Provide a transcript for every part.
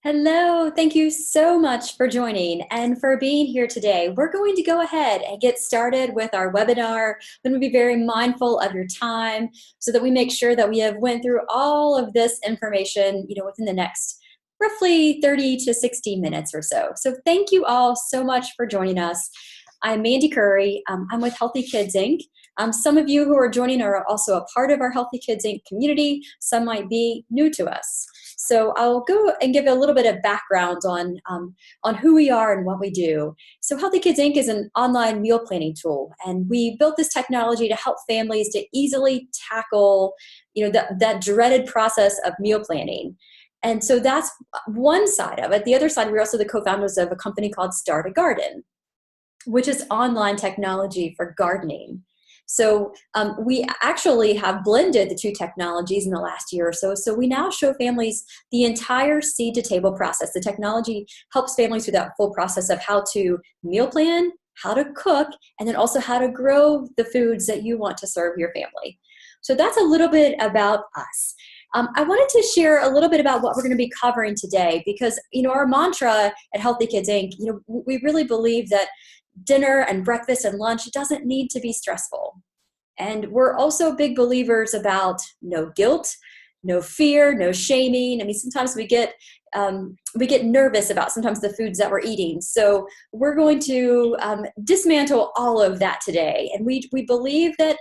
Hello, thank you so much for joining and for being here today. We're going to go ahead and get started with our webinar. I'm going to be very mindful of your time so that we make sure that we have went through all of this information, within the next roughly 30 to 60 minutes or so. So thank you all so much for joining us. I'm Mandy Curry. I'm with Healthy Kids Inc. Some of you who are joining are also a part of our Healthy Kids Inc. community. Some might be new to us. So I'll go and give a little bit of background on who we are and what we do. So Healthy Kids Inc. is an online meal planning tool, and we built this technology to help families to easily tackle, that dreaded process of meal planning. And so that's one side of it. The other side, we're also the co-founders of a company called Start a Garden, which is online technology for gardening. So we actually have blended the two technologies in the last year or so. So we now show families the entire seed to table process. The technology helps families through that full process of how to meal plan, how to cook, and then also how to grow the foods that you want to serve your family. So that's a little bit about us. I wanted to share a little bit about what we're going to be covering today because, our mantra at Healthy Kids Inc., we really believe that dinner and breakfast and lunch doesn't need to be stressful. And we're also big believers about no guilt, no fear, no shaming. I mean, sometimes we get nervous about sometimes the foods that we're eating. So we're going to dismantle all of that today. And we believe that,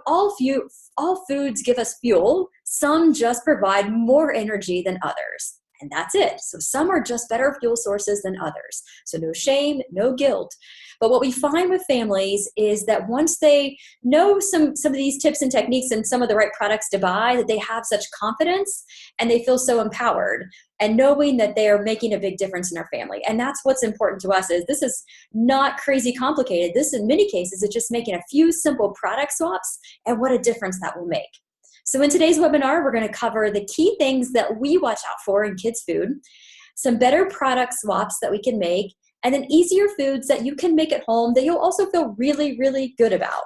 all foods give us fuel. Some just provide more energy than others. And that's it. So some are just better fuel sources than others. So no shame, no guilt. But what we find with families is that once they know some of these tips and techniques and some of the right products to buy, that they have such confidence and they feel so empowered and knowing that they are making a big difference in our family. And that's what's important to us is this is not crazy complicated. This in many cases is just making a few simple product swaps and what a difference that will make. So in today's webinar, we're going to cover the key things that we watch out for in kids' food, some better product swaps that we can make, and then easier foods that you can make at home that you'll also feel really, really good about.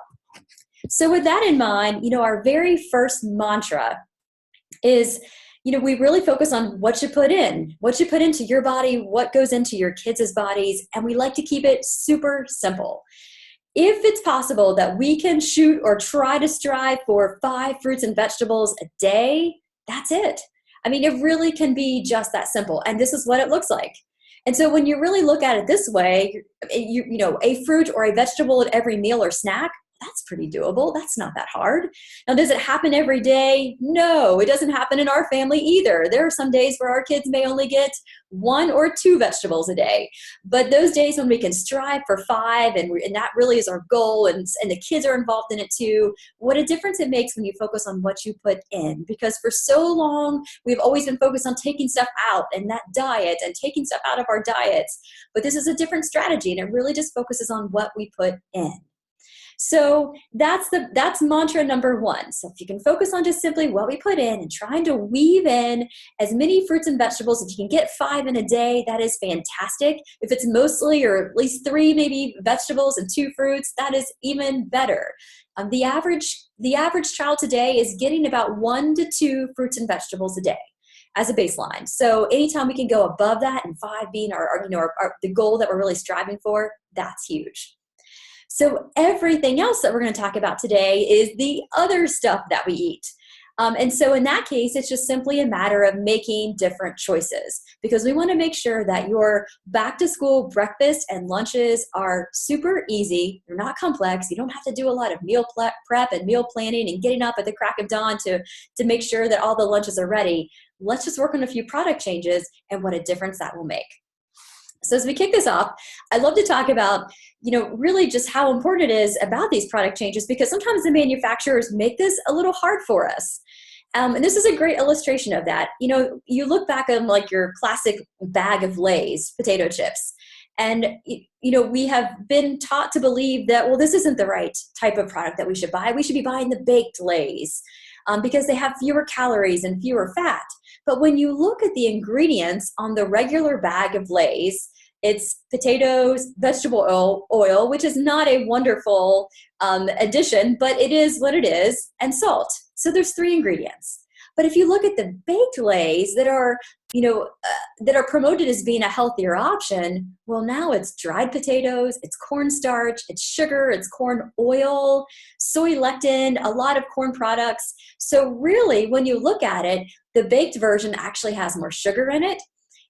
So with that in mind, our very first mantra is, we really focus on what you put into your body, what goes into your kids' bodies, and we like to keep it super simple. If it's possible that we can shoot or try to strive for 5 fruits and vegetables a day, that's it. I mean, it really can be just that simple. And this is what it looks like. And so when you really look at it this way, a fruit or a vegetable at every meal or snack, that's pretty doable. That's not that hard. Now, does it happen every day? No, it doesn't happen in our family either. There are some days where our kids may only get 1 or 2 vegetables a day. But those days when we can strive for 5, and that really is our goal, and the kids are involved in it too, what a difference it makes when you focus on what you put in. Because for so long, we've always been focused on taking stuff out and that diet and taking stuff out of our diets. But this is a different strategy, and it really just focuses on what we put in. So that's mantra number 1. So if you can focus on just simply what we put in and trying to weave in as many fruits and vegetables, if you can get 5 in a day, that is fantastic. If it's mostly or at least 3 maybe vegetables and 2 fruits, that is even better. The average child today is getting about 1 to 2 fruits and vegetables a day as a baseline. So anytime we can go above that and 5 being the goal that we're really striving for, that's huge. So everything else that we're going to talk about today is the other stuff that we eat. And so in that case, it's just simply a matter of making different choices because we want to make sure that your back to school breakfast and lunches are super easy. They're not complex. You don't have to do a lot of meal prep and meal planning and getting up at the crack of dawn to make sure that all the lunches are ready. Let's just work on a few product changes and what a difference that will make. So as we kick this off, I'd love to talk about, really just how important it is about these product changes because sometimes the manufacturers make this a little hard for us. And this is a great illustration of that. You look back on like your classic bag of Lay's potato chips. And, we have been taught to believe that, well, this isn't the right type of product that we should buy. We should be buying the baked Lay's because they have fewer calories and fewer fat. But when you look at the ingredients on the regular bag of Lay's, it's potatoes, vegetable oil, which is not a wonderful addition, but it is what it is, and salt. So there's 3 ingredients. But if you look at the baked Lays that are, that are promoted as being a healthier option, well, now it's dried potatoes, it's cornstarch, it's sugar, it's corn oil, soy lectin, a lot of corn products. So really, when you look at it, the baked version actually has more sugar in it,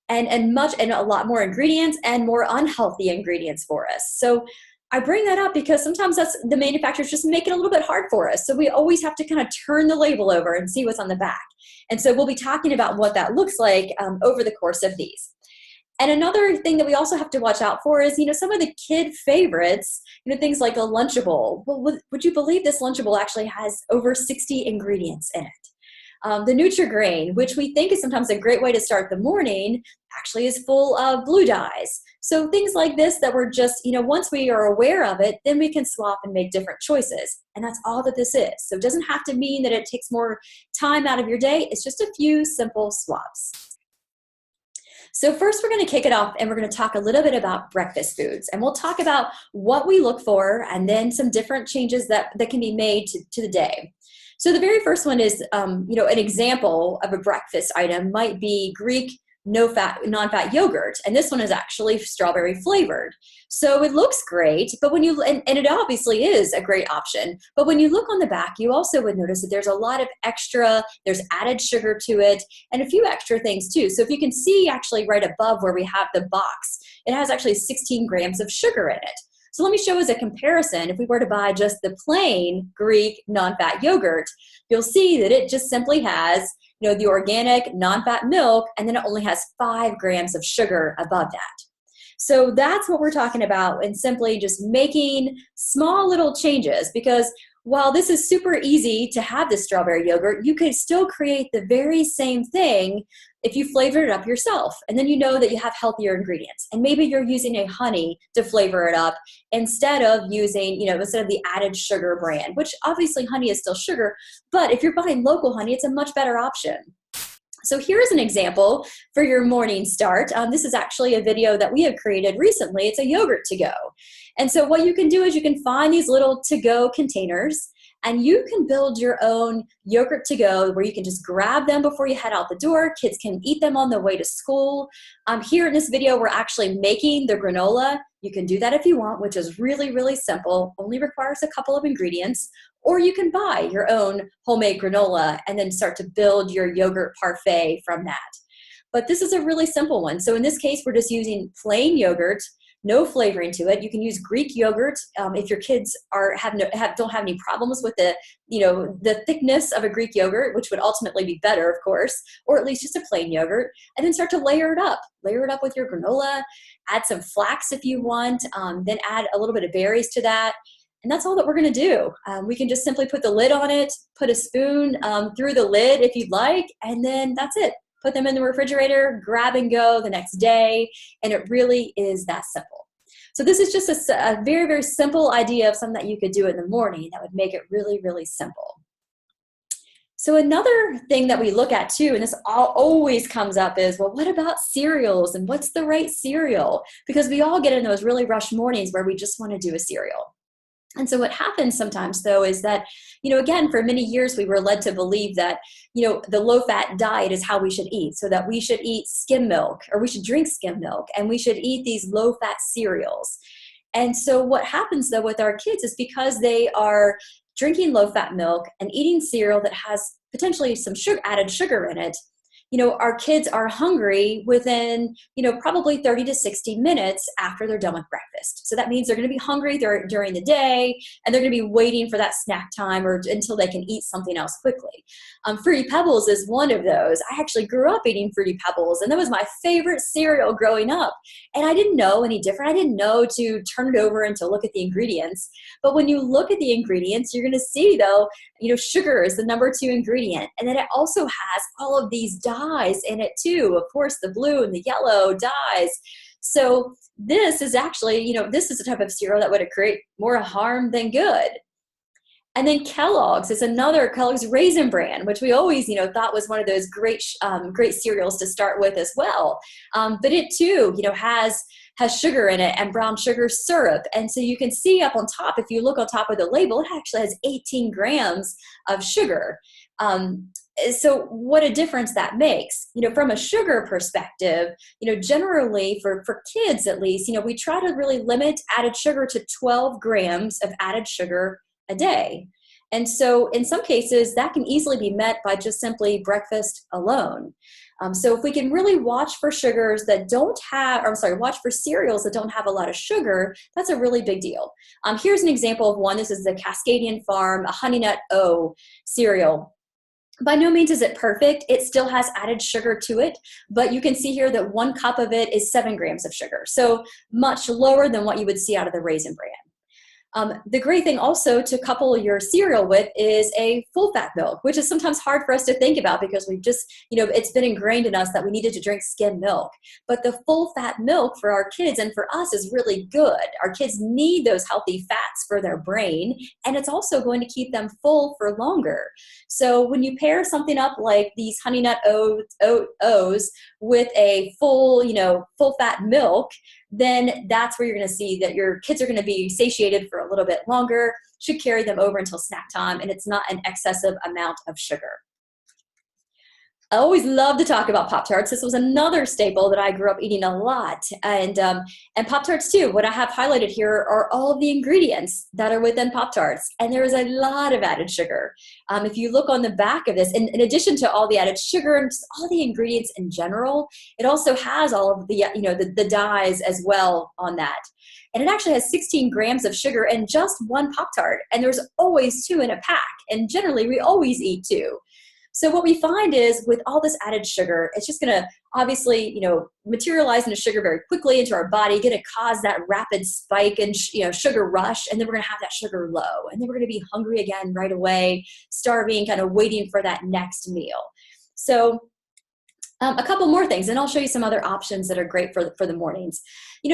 and a lot more ingredients and more unhealthy ingredients for us. So I bring that up because sometimes that's the manufacturers just make it a little bit hard for us. So we always have to kind of turn the label over and see what's on the back. And so we'll be talking about what that looks like over the course of these. And another thing that we also have to watch out for is, some of the kid favorites, things like a Lunchable. Well, would you believe this Lunchable actually has over 60 ingredients in it? The Nutri-Grain, which we think is sometimes a great way to start the morning, actually is full of blue dyes. So things like this that we're just, once we are aware of it, then we can swap and make different choices. And that's all that this is. So it doesn't have to mean that it takes more time out of your day. It's just a few simple swaps. So first we're going to kick it off and we're going to talk a little bit about breakfast foods. And we'll talk about what we look for and then some different changes that can be made to the day. So the very first one is, an example of a breakfast item might be Greek non-fat yogurt. And this one is actually strawberry flavored. So it looks great, but when you, and it obviously is a great option, but when you look on the back, you also would notice that there's a lot of there's added sugar to it and a few extra things too. So if you can see actually right above where we have the box, it has actually 16 grams of sugar in it. So let me show as a comparison, if we were to buy just the plain Greek non-fat yogurt, you'll see that it just simply has, the organic non-fat milk, and then it only has 5 grams of sugar above that. So that's what we're talking about, and simply just making small little changes, because while this is super easy to have this strawberry yogurt, you could still create the very same thing if you flavor it up yourself. And then you know that you have healthier ingredients. And maybe you're using a honey to flavor it up instead of using, instead of the added sugar brand, which obviously honey is still sugar. But if you're buying local honey, it's a much better option. So here's an example for your morning start. This is actually a video that we have created recently. It's a yogurt to go. And so what you can do is you can find these little to-go containers, and you can build your own yogurt to go where you can just grab them before you head out the door. Kids can eat them on the way to school. Here in this video, we're actually making the granola. You can do that if you want, which is really, really simple, only requires a couple of ingredients. Or you can buy your own homemade granola and then start to build your yogurt parfait from that. But this is a really simple one. So in this case, we're just using plain yogurt, no flavoring to it. You can use Greek yogurt if your kids don't have any problems with the thickness of a Greek yogurt, which would ultimately be better, of course, or at least just a plain yogurt, and then start to layer it up. Layer it up with your granola, add some flax if you want, then add a little bit of berries to that. And that's all that we're going to do. We can just simply put the lid on it, put a spoon through the lid if you'd like, and then that's it. Put them in the refrigerator, grab and go the next day, and it really is that simple. So this is just a very, very simple idea of something that you could do in the morning that would make it really, really simple. So another thing that we look at too, and this always comes up, is, well, what about cereals, and what's the right cereal? Because we all get in those really rushed mornings where we just want to do a cereal. And so what happens sometimes, though, is that, again, for many years, we were led to believe that, the low-fat diet is how we should eat, so that we should eat skim milk, or we should drink skim milk, and we should eat these low-fat cereals. And so what happens, though, with our kids is because they are drinking low-fat milk and eating cereal that has potentially some added sugar in it, our kids are hungry within, probably 30 to 60 minutes after they're done with breakfast. So that means they're going to be hungry during the day, and they're going to be waiting for that snack time or until they can eat something else quickly. Fruity Pebbles is one of those. I actually grew up eating Fruity Pebbles, and that was my favorite cereal growing up. And I didn't know any different. I didn't know to turn it over and to look at the ingredients. But when you look at the ingredients, you're going to see, though, sugar is the #2 ingredient. And then it also has all of these dyes in it too. Of course, the blue and the yellow dyes. So this is actually, this is a type of cereal that would create more harm than good. And then Kellogg's is another, Kellogg's Raisin Bran, which we always, thought was one of those great cereals to start with as well. But it too, has sugar in it and brown sugar syrup. And so you can see up on top, if you look on top of the label, it actually has 18 grams of sugar. So what a difference that makes, from a sugar perspective, generally for kids at least, we try to really limit added sugar to 12 grams of added sugar a day. And so in some cases that can easily be met by just simply breakfast alone. So if we can really watch for sugars that don't have, or I'm sorry, watch for cereals that don't have a lot of sugar, that's a really big deal. Here's an example of one. This is the Cascadian Farm, a Honey Nut O cereal. By no means is it perfect. It still has added sugar to it, but you can see here that 1 cup of it is 7 grams of sugar. So much lower than what you would see out of the Raisin Bran. The great thing also to couple your cereal with is a full fat milk, which is sometimes hard for us to think about because we've just, it's been ingrained in us that we needed to drink skim milk. But the full fat milk for our kids and for us is really good. Our kids need those healthy fats for their brain, and it's also going to keep them full for longer. So when you pair something up like these Honey Nut O's with a full fat milk, then that's where you're going to see that your kids are going to be satiated for a little bit longer, should carry them over until snack time, and it's not an excessive amount of sugar. I always love to talk about Pop-Tarts. This was another staple that I grew up eating a lot. And Pop-Tarts too, what I have highlighted here are all of the ingredients that are within Pop-Tarts. And there is a lot of added sugar. If you look on the back of this, in addition to all the added sugar and just all the ingredients in general, it also has all of the, the dyes as well on that. And it actually has 16 grams of sugar in just one Pop-Tart. And there's always 2 in a pack. And generally we always eat 2. So what we find is with all this added sugar, it's just going to obviously, materialize into sugar very quickly into our body, going to cause that rapid spike and sugar rush, and then we're going to have that sugar low, and then we're going to be hungry again right away, starving, kind of waiting for that next meal. So a couple more things, and I'll show you some other options that are great for the mornings.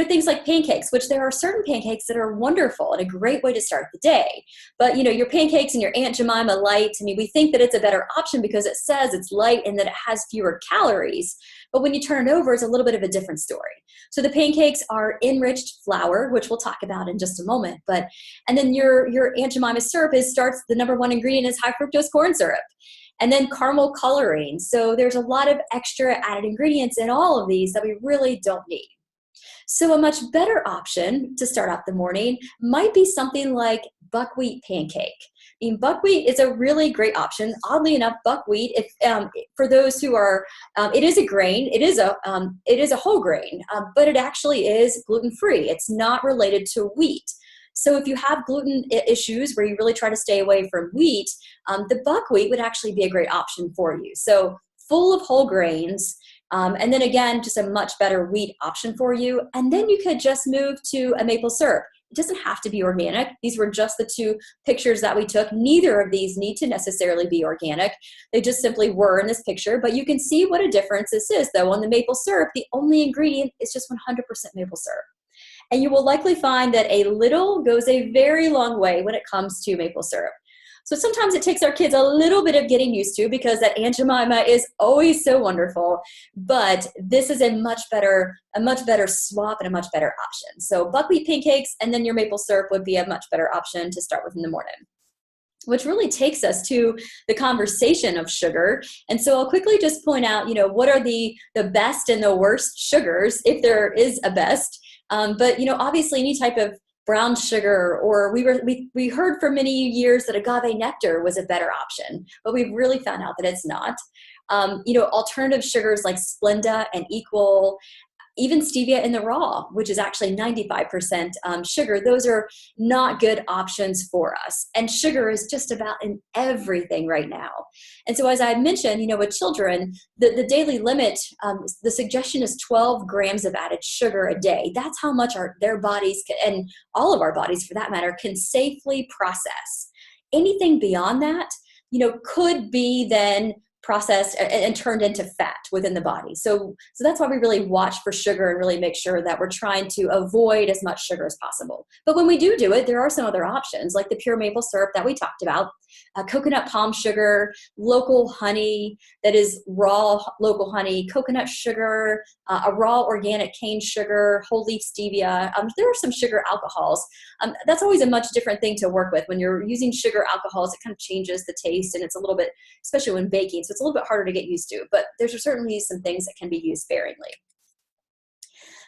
Things like pancakes, which there are certain pancakes that are wonderful and a great way to start the day. But, your pancakes and your Aunt Jemima Light, we think that it's a better option because it says it's light and that it has fewer calories. But when you turn it over, it's a little bit of a different story. So the pancakes are enriched flour, which we'll talk about in just a moment. And then your Aunt Jemima syrup starts, the number 1 ingredient is high fructose corn syrup. And then caramel coloring. So there's a lot of extra added ingredients in all of these that we really don't need. So a much better option to start off the morning might be something like buckwheat pancake. Buckwheat is a really great option. Oddly enough, buckwheat, for those who are, it is a grain. It is a whole grain, but it actually is gluten-free. It's not related to wheat. So if you have gluten issues where you really try to stay away from wheat, the buckwheat would actually be a great option for you. So full of whole grains, and then again, just a much better wheat option for you. And then you could just move to a maple syrup. It doesn't have to be organic. These were just the 2 pictures that we took. Neither of these need to necessarily be organic. They just simply were in this picture, but you can see what a difference this is though. On the maple syrup, the only ingredient is just 100% maple syrup. And you will likely find that a little goes a very long way when it comes to maple syrup. So sometimes it takes our kids a little bit of getting used to because that Aunt Jemima is always so wonderful, but this is a much better swap and a much better option. So buckwheat pancakes and then your maple syrup would be a much better option to start with in the morning. Which really takes us to the conversation of sugar. And so I'll quickly just point out, what are the best and the worst sugars, if there is a best. But obviously any type of brown sugar, or we heard for many years that agave nectar was a better option, but we've really found out that it's not. Alternative sugars like Splenda and Equal, even stevia in the raw, which is actually 95% sugar, those are not good options for us. And sugar is just about in everything right now. And so as I mentioned, with children, the daily limit, the suggestion is 12 grams of added sugar a day. That's how much their bodies and all of our bodies for that matter can safely process. Anything beyond that, could be then processed and turned into fat within the body. So that's why we really watch for sugar and really make sure that we're trying to avoid as much sugar as possible. But when we do it, there are some other options like the pure maple syrup that we talked about, coconut palm sugar, local honey that is raw local honey, coconut sugar, a raw organic cane sugar, whole leaf stevia. There are some sugar alcohols. That's always a much different thing to work with. When you're using sugar alcohols, it kind of changes the taste and it's a little bit, especially when baking, so it's a little bit harder to get used to, but there's certainly some things that can be used sparingly.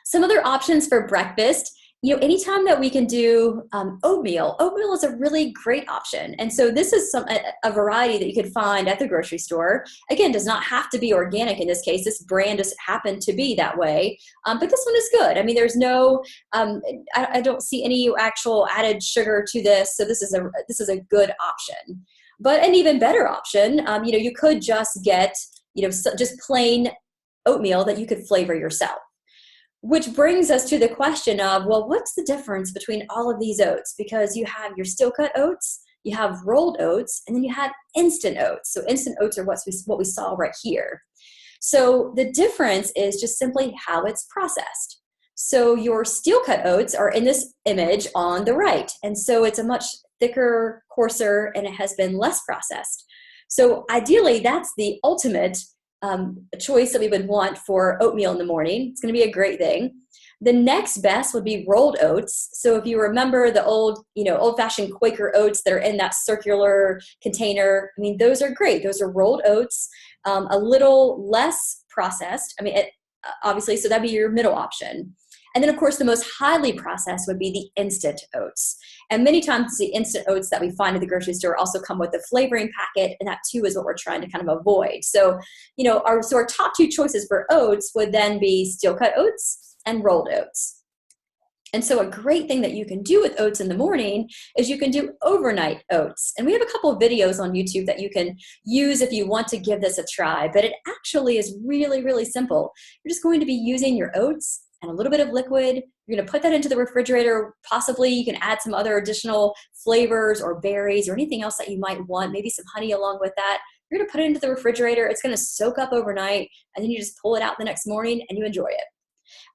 Some other options for breakfast, anytime that we can do oatmeal is a really great option. And so this is a variety that you could find at the grocery store. Again, does not have to be organic in this case. This brand just happened to be that way. But this one is good. I mean, there's no, I don't see any actual added sugar to this. So this is a good option. But an even better option, you could just get, just plain oatmeal that you could flavor yourself. Which brings us to the question of, well, what's the difference between all of these oats? Because you have your steel cut oats, you have rolled oats, and then you have instant oats. So instant oats are what we saw right here. So the difference is just simply how it's processed. So your steel cut oats are in this image on the right. And so it's a much thicker, coarser, and it has been less processed. So ideally, that's the ultimate choice that we would want for oatmeal in the morning. It's going to be a great thing. The next best would be rolled oats. So if you remember the old-fashioned Quaker oats that are in that circular container, I mean, those are great. Those are rolled oats, a little less processed. I mean, obviously, so that'd be your middle option. And then, of course, the most highly processed would be the instant oats. And many times the instant oats that we find at the grocery store also come with a flavoring packet, and that too is what we're trying to kind of avoid. So, our top two choices for oats would then be steel-cut oats and rolled oats. And so a great thing that you can do with oats in the morning is you can do overnight oats. And we have a couple of videos on YouTube that you can use if you want to give this a try, but it actually is really, really simple. You're just going to be using your oats and a little bit of liquid. You're going to put that into the refrigerator. Possibly you can add some other additional flavors or berries or anything else that you might want, maybe some honey along with that. You're going to put it into the refrigerator. It's going to soak up overnight, and then you just pull it out the next morning and you enjoy it.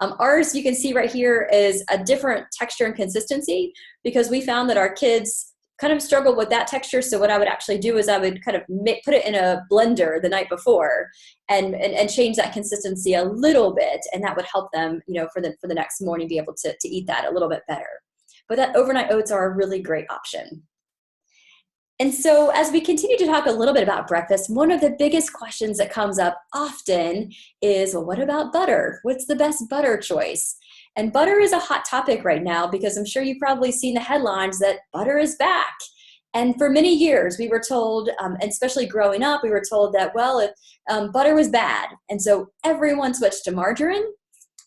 Ours, you can see right here, is a different texture and consistency because we found that our kids kind of struggled with that texture. So what I would actually do is I would kind of put it in a blender the night before and change that consistency a little bit, and that would help them, for the next morning, be able to eat that a little bit better. But that overnight oats are a really great option. And so as we continue to talk a little bit about breakfast, one of the biggest questions that comes up often is, well, what about butter? What's the best butter choice? And butter is a hot topic right now because I'm sure you've probably seen the headlines that butter is back. And for many years, we were told, and especially growing up, we were told that, well, butter was bad. And so everyone switched to margarine,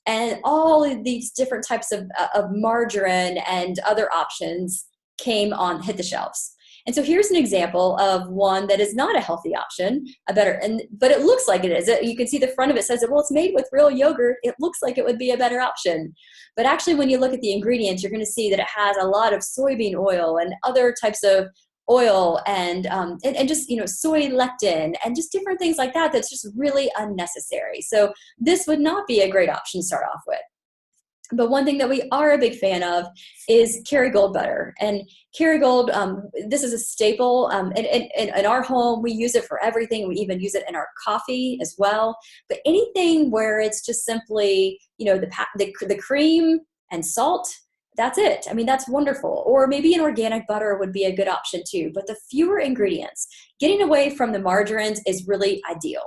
and all of these different types of margarine and other options hit the shelves. And so here's an example of one that is not a healthy option, but it looks like it is. You can see the front of it says, well, it's made with real yogurt. It looks like it would be a better option. But actually, when you look at the ingredients, you're going to see that it has a lot of soybean oil and other types of oil and just, soy lectin and just different things like that. That's just really unnecessary. So this would not be a great option to start off with. But one thing that we are a big fan of is Kerrygold butter. And Kerrygold, this is a staple. In our home, we use it for everything. We even use it in our coffee as well. But anything where it's just simply, the cream and salt, that's it. I mean, that's wonderful. Or maybe an organic butter would be a good option too. But the fewer ingredients, getting away from the margarines is really ideal.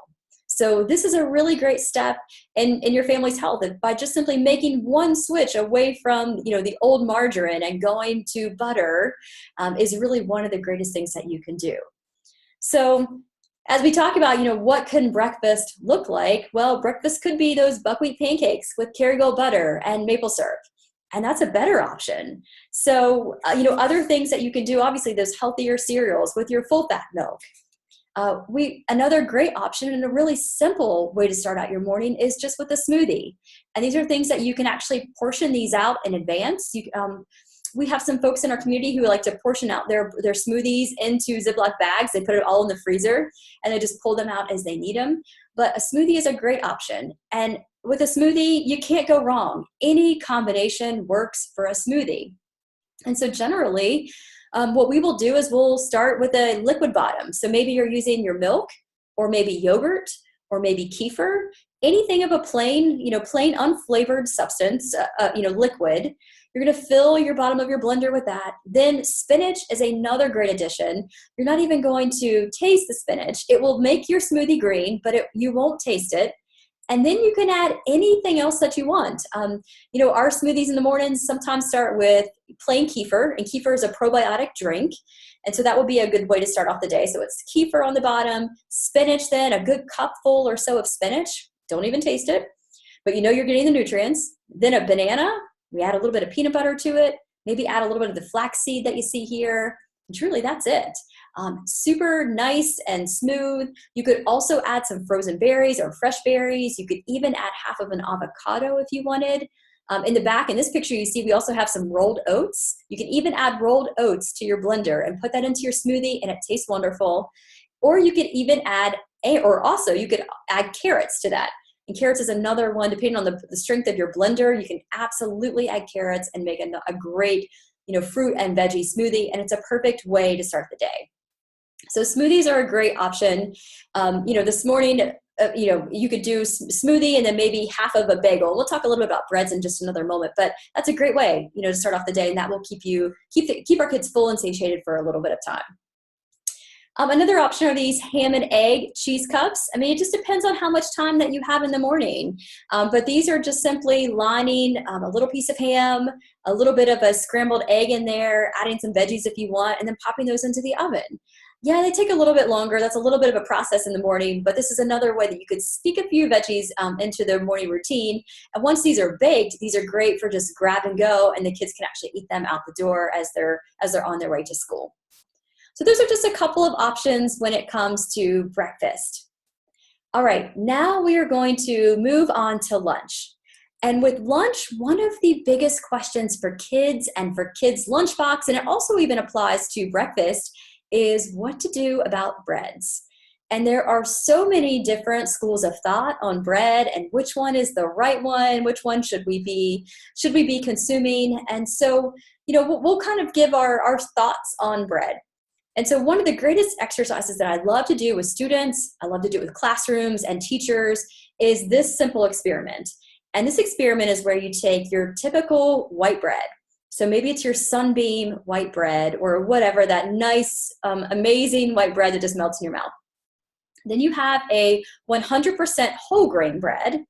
So this is a really great step in your family's health. And by just simply making one switch away from, the old margarine and going to butter is really one of the greatest things that you can do. So as we talk about, what can breakfast look like? Well, breakfast could be those buckwheat pancakes with Kerrygold butter and maple syrup. And that's a better option. So, other things that you can do, obviously, those healthier cereals with your full fat milk. Another great option and a really simple way to start out your morning is just with a smoothie. And these are things that you can actually portion these out in advance. We have some folks in our community who like to portion out their smoothies into Ziploc bags. They put it all in the freezer and they just pull them out as they need them. But a smoothie is a great option. And with a smoothie, you can't go wrong. Any combination works for a smoothie. And so generally, what we will do is we'll start with a liquid bottom. So maybe you're using your milk or maybe yogurt or maybe kefir, anything of a plain unflavored substance, liquid. You're going to fill your bottom of your blender with that. Then spinach is another great addition. You're not even going to taste the spinach. It will make your smoothie green, but you won't taste it. And then you can add anything else that you want. Our smoothies in the mornings sometimes start with plain kefir, and kefir is a probiotic drink. And so that would be a good way to start off the day. So it's kefir on the bottom, spinach then, a good cupful or so of spinach. Don't even taste it, but you're getting the nutrients. Then a banana, we add a little bit of peanut butter to it, maybe add a little bit of the flaxseed that you see here. And truly, that's it. Super nice and smooth. You could also add some frozen berries or fresh berries. You could even add half of an avocado if you wanted. In the back, in this picture, you see we also have some rolled oats. You can even add rolled oats to your blender and put that into your smoothie, and it tastes wonderful. Or you could even add, you could add carrots to that. And carrots is another one, depending on the strength of your blender, you can absolutely add carrots and make a great, fruit and veggie smoothie, and it's a perfect way to start the day. So smoothies are a great option. This morning, you could do smoothie and then maybe half of a bagel. We'll talk a little bit about breads in just another moment, but that's a great way, to start off the day, and that will keep our kids full and satiated for a little bit of time. Another option are these ham and egg cheese cups. It just depends on how much time that you have in the morning. But these are just simply lining a little piece of ham, a little bit of a scrambled egg in there, adding some veggies if you want, and then popping those into the oven. Yeah, they take a little bit longer. That's a little bit of a process in the morning, but this is another way that you could sneak a few veggies into their morning routine. And once these are baked, these are great for just grab and go, and the kids can actually eat them out the door as they're on their way to school. So those are just a couple of options when it comes to breakfast. All right, now we are going to move on to lunch. And with lunch, one of the biggest questions for kids and for kids' lunchbox, and it also even applies to breakfast, is what to do about breads. And there are so many different schools of thought on bread and which one is the right one, which one should we be consuming. And so, we'll kind of give our thoughts on bread. And so one of the greatest exercises that I love to do with students, I love to do it with classrooms and teachers, is this simple experiment. And this experiment is where you take your typical white bread. So maybe it's your Sunbeam white bread or whatever, that nice, amazing white bread that just melts in your mouth. Then you have a 100% whole grain bread.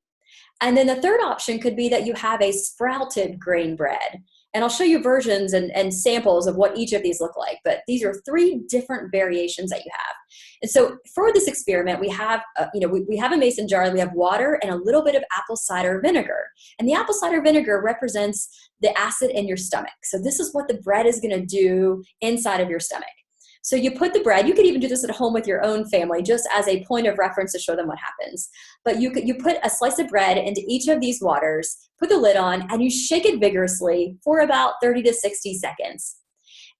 And then the third option could be that you have a sprouted grain bread. And I'll show you versions and samples of what each of these look like. But these are 3 different variations that you have. And so for this experiment, we have, we have a mason jar. We have water and a little bit of apple cider vinegar. And the apple cider vinegar represents the acid in your stomach. So this is what the bread is going to do inside of your stomach. So you put the bread, you could even do this at home with your own family, just as a point of reference to show them what happens. But you put a slice of bread into each of these waters, put the lid on, and you shake it vigorously for about 30 to 60 seconds.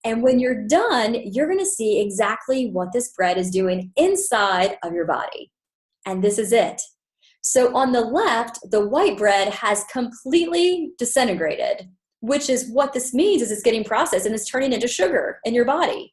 And when you're done, you're going to see exactly what this bread is doing inside of your body. And this is it. So on the left, the white bread has completely disintegrated, which is what this means is it's getting processed and it's turning into sugar in your body.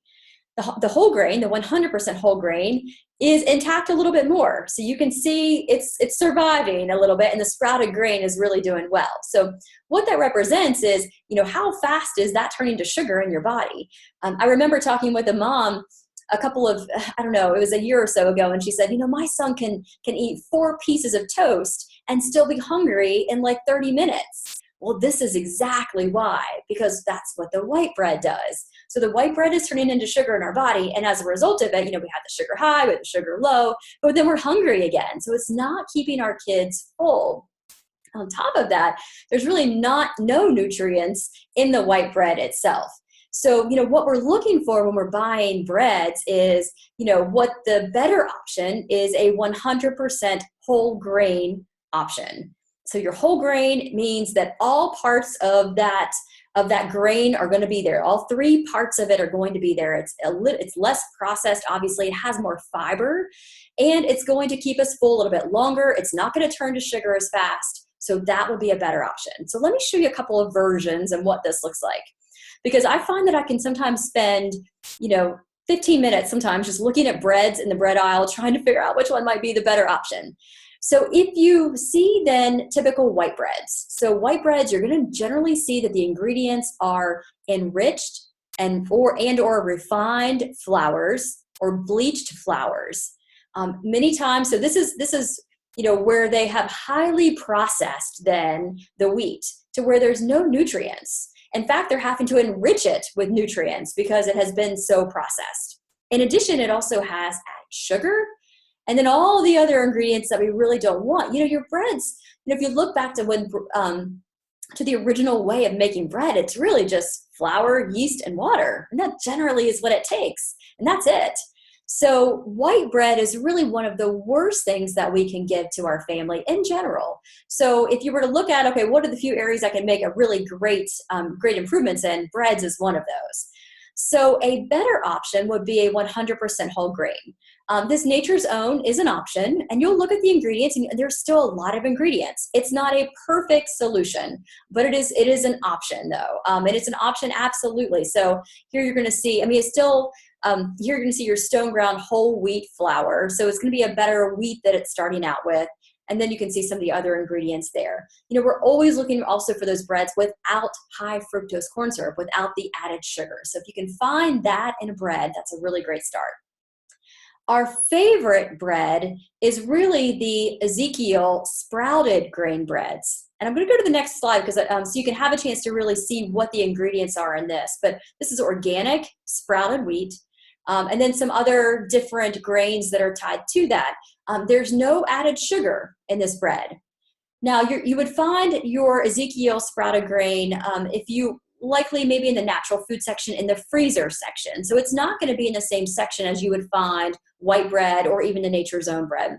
The whole grain, the 100% whole grain, is intact a little bit more. So you can see it's surviving a little bit, and the sprouted grain is really doing well. So what that represents is, how fast is that turning to sugar in your body? I remember talking with a mom a couple of, it was a year or so ago, and she said, my son can eat 4 pieces of toast and still be hungry in like 30 minutes. Well, this is exactly why, because that's what the white bread does. So the white bread is turning into sugar in our body, and as a result of it, we have the sugar high, we have the sugar low, but then we're hungry again. So it's not keeping our kids full. On top of that, there's really no nutrients in the white bread itself. So, what we're looking for when we're buying breads is, what the better option is a 100% whole grain option. So your whole grain means that all parts of that grain are going to be there. All 3 parts of it are going to be there. It's less processed, obviously. It has more fiber, and it's going to keep us full a little bit longer. It's not going to turn to sugar as fast. So that would be a better option. So let me show you a couple of versions and what this looks like. Because I find that I can sometimes spend, 15 minutes sometimes just looking at breads in the bread aisle, trying to figure out which one might be the better option. So if you see then typical white breads, so white breads, you're going to generally see that the ingredients are enriched and or refined flours or bleached flours. Many times, so this is where they have highly processed then the wheat to where there's no nutrients. In fact, they're having to enrich it with nutrients because it has been so processed. In addition, it also has added sugar and then all the other ingredients that we really don't want. Your breads, if you look back to when to the original way of making bread, it's really just flour, yeast, and water. And that generally is what it takes. And that's it. So white bread is really one of the worst things that we can give to our family in general. So if you were to look at, okay, what are the few areas I can make a really great improvements in, breads is one of those. So a better option would be a 100% whole grain. This Nature's Own is an option, and you'll look at the ingredients, and there's still a lot of ingredients. It's not a perfect solution, but it is an option, though, and it's an option absolutely. So here you're going to see, it's still, here you're going to see your stone ground whole wheat flour, so it's going to be a better wheat that it's starting out with. And then you can see some of the other ingredients there. We're always looking also for those breads without high fructose corn syrup, without the added sugar. So if you can find that in a bread, that's a really great start. Our favorite bread is really the Ezekiel sprouted grain breads. And I'm going to go to the next slide because so you can have a chance to really see what the ingredients are in this. But this is organic sprouted wheat. And then some other different grains that are tied to that. There's no added sugar in this bread. Now, you would find your Ezekiel sprouted grain if you likely maybe in the natural food section in the freezer section. So it's not going to be in the same section as you would find white bread or even the Nature's Own bread.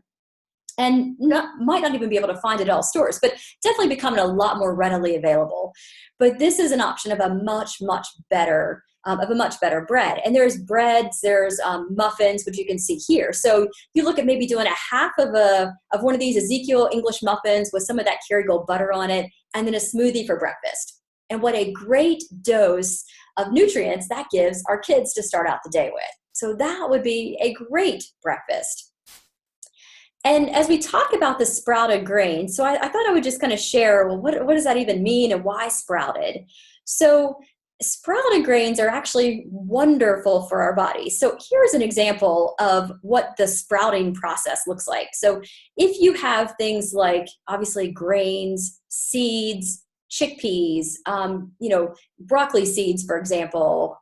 And might not even be able to find it at all stores, but definitely becoming a lot more readily available. But this is an option of a much better bread. And there's breads, there's muffins, which you can see here. So you look at maybe doing a half of one of these Ezekiel English muffins with some of that Kerrygold butter on it, and then a smoothie for breakfast. And what a great dose of nutrients that gives our kids to start out the day with. So that would be a great breakfast. And as we talk about the sprouted grain, so I thought I would just kind of share, well, what does that even mean and why sprouted? So sprouted grains are actually wonderful for our body. So here's an example of what the sprouting process looks like. So if you have things like, obviously, grains, seeds, chickpeas, broccoli seeds, for example,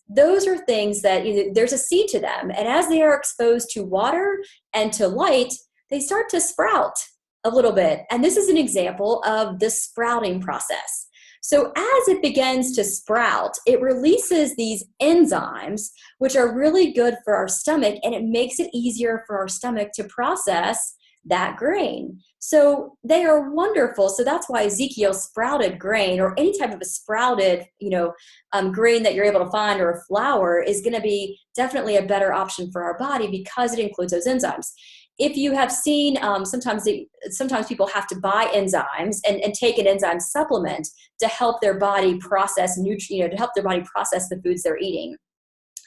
those are things that there's a seed to them. And as they are exposed to water and to light, they start to sprout a little bit. And this is an example of the sprouting process. So as it begins to sprout, it releases these enzymes, which are really good for our stomach, and it makes it easier for our stomach to process that grain. So they are wonderful. So that's why Ezekiel sprouted grain, or any type of a sprouted, grain that you're able to find, or a flour, is going to be definitely a better option for our body because it includes those enzymes. If you have seen, sometimes people have to buy enzymes and take an enzyme supplement to help their body process to help their body process the foods they're eating.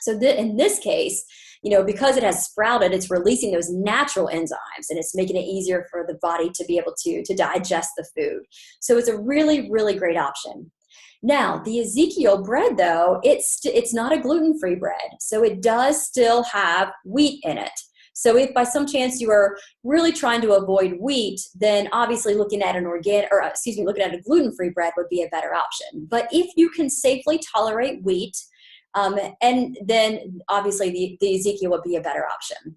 So in this case, because it has sprouted, it's releasing those natural enzymes, and it's making it easier for the body to be able to digest the food. So it's a really, really great option. Now, the Ezekiel bread, though, it's not a gluten-free bread. So it does still have wheat in it. So if by some chance you are really trying to avoid wheat, then obviously looking at a gluten-free bread would be a better option. But if you can safely tolerate wheat, and then obviously the Ezekiel would be a better option.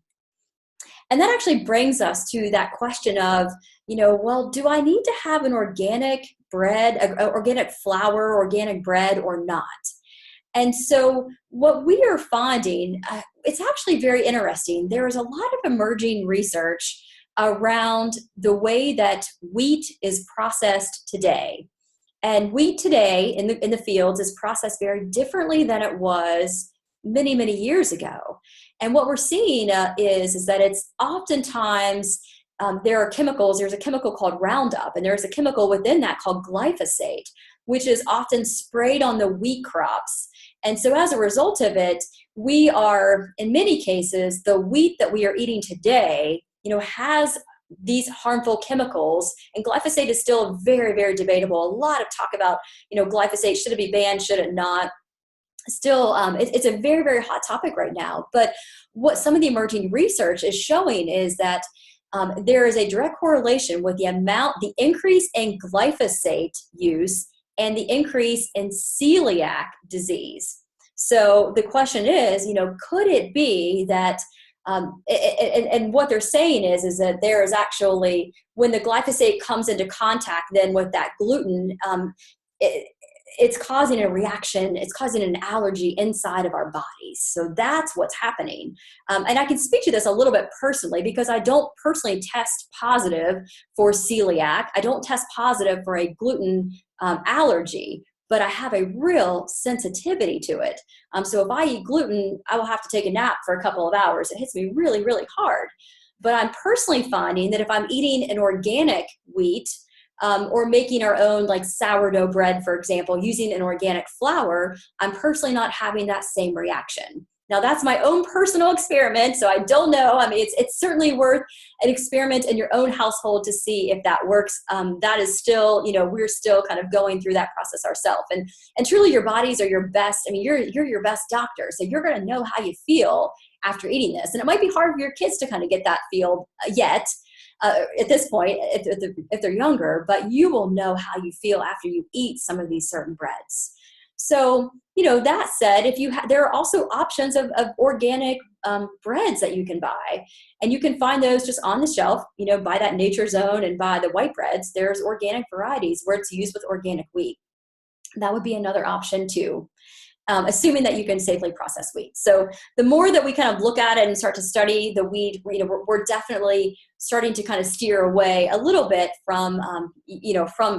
And that actually brings us to that question of, do I need to have an organic bread, organic flour, organic bread, or not? And so what we are finding, it's actually very interesting. There is a lot of emerging research around the way that wheat is processed today. And wheat today in the fields is processed very differently than it was many, many years ago. And what we're seeing is that it's oftentimes there are chemicals. There's a chemical called Roundup, and there's a chemical within that called glyphosate, which is often sprayed on the wheat crops. And so as a result of it, we are, in many cases, the wheat that we are eating today, has these harmful chemicals, and glyphosate is still very, very debatable. A lot of talk about, glyphosate, should it be banned, should it not? Still, it's a very, very hot topic right now. But what some of the emerging research is showing is that there is a direct correlation with the increase in glyphosate use and the increase in celiac disease. So the question is, could it be that, and what they're saying is that there is actually, when the glyphosate comes into contact then with that gluten, it's causing a reaction, it's causing an allergy inside of our bodies. So that's what's happening. And I can speak to this a little bit personally because I don't personally test positive for celiac. I don't test positive for a gluten allergy, but I have a real sensitivity to it. So if I eat gluten, I will have to take a nap for a couple of hours. It hits me really, really hard. But I'm personally finding that if I'm eating an organic wheat, or making our own like sourdough bread, for example, using an organic flour, I'm personally not having that same reaction. Now that's my own personal experiment, so I don't know. I mean, it's certainly worth an experiment in your own household to see if that works. That is still, we're still kind of going through that process ourselves. And truly, your bodies are your best. I mean, you're your best doctor, so you're going to know how you feel after eating this. And it might be hard for your kids to kind of get that feel yet. At this point, if they're younger, but you will know how you feel after you eat some of these certain breads. So, that said, there are also options of organic breads that you can buy, and you can find those just on the shelf, by that Nature Zone and by the white breads. There's organic varieties where it's used with organic wheat. That would be another option too. Assuming that you can safely process wheat. So the more that we kind of look at it and start to study the wheat, we're definitely starting to kind of steer away a little bit from,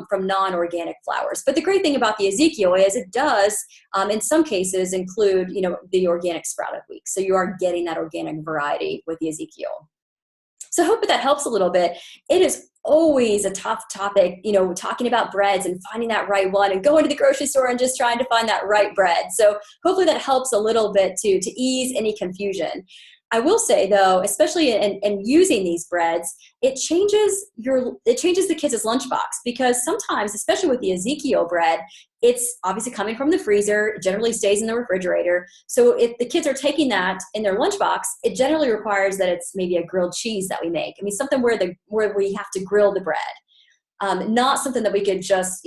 from non-organic flours. But the great thing about the Ezekiel is it does, in some cases, include, the organic sprouted wheat. So you are getting that organic variety with the Ezekiel. So I hope that helps a little bit. It is always a tough topic, talking about breads and finding that right one and going to the grocery store and just trying to find that right bread. So hopefully that helps a little bit to ease any confusion. I will say though, especially in using these breads, it changes the kids' lunchbox, because sometimes, especially with the Ezekiel bread, it's obviously coming from the freezer. It generally stays in the refrigerator. So if the kids are taking that in their lunchbox, it generally requires that it's maybe a grilled cheese that we make. I mean, something where we have to grill the bread, not something that we could just,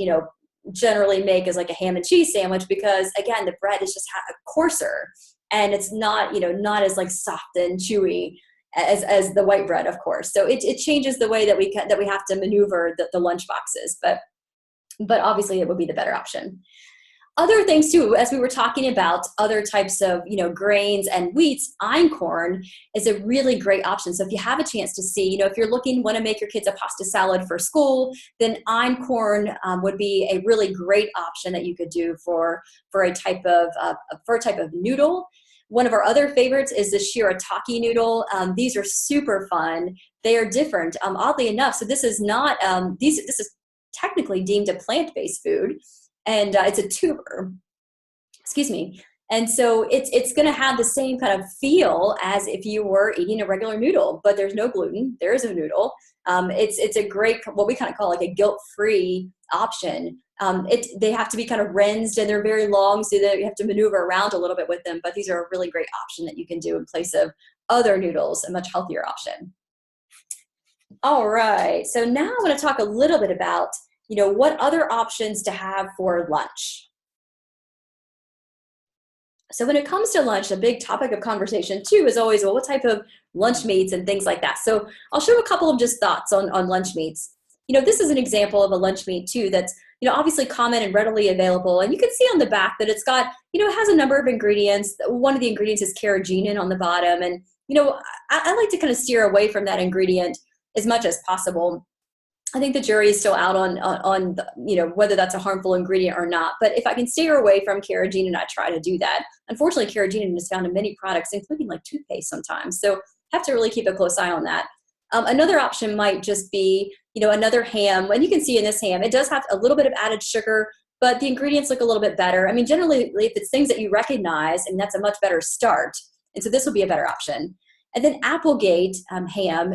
generally make as like a ham and cheese sandwich, because again, the bread is just coarser. And it's not, not as like soft and chewy as the white bread, of course. So it changes the way that we have to maneuver the lunch boxes, but obviously it would be the better option. Other things too, as we were talking about other types of, grains and wheats, einkorn is a really great option. So if you have a chance to see, if you're want to make your kids a pasta salad for school, then einkorn would be a really great option that you could do for a type of noodle. One of our other favorites is the shirataki noodle. These are super fun. They are different, oddly enough. So this is not this is technically deemed a plant-based food. And it's a tuber, excuse me. And so it's going to have the same kind of feel as if you were eating a regular noodle, but there's no gluten. There is a noodle. It's a great, what we kind of call like a guilt-free option. They have to be kind of rinsed, and they're very long, so that you have to maneuver around a little bit with them. But these are a really great option that you can do in place of other noodles, a much healthier option. All right. So now I want to talk a little bit about what other options to have for lunch. So when it comes to lunch, a big topic of conversation too is always, well, what type of lunch meats and things like that. So I'll show a couple of just thoughts on lunch meats. This is an example of a lunch meat too that's, obviously common and readily available. And you can see on the back that it's got, it has a number of ingredients. One of the ingredients is carrageenan on the bottom. And, I like to kind of steer away from that ingredient as much as possible. I think the jury is still out on whether that's a harmful ingredient or not. But if I can steer away from carrageenan, I try to do that. Unfortunately, carrageenan is found in many products, including like toothpaste sometimes. So have to really keep a close eye on that. Another option might just be, another ham. And you can see in this ham, it does have a little bit of added sugar, but the ingredients look a little bit better. I mean, generally, if it's things that you recognize, and that's a much better start. And so this will be a better option. And then Applegate ham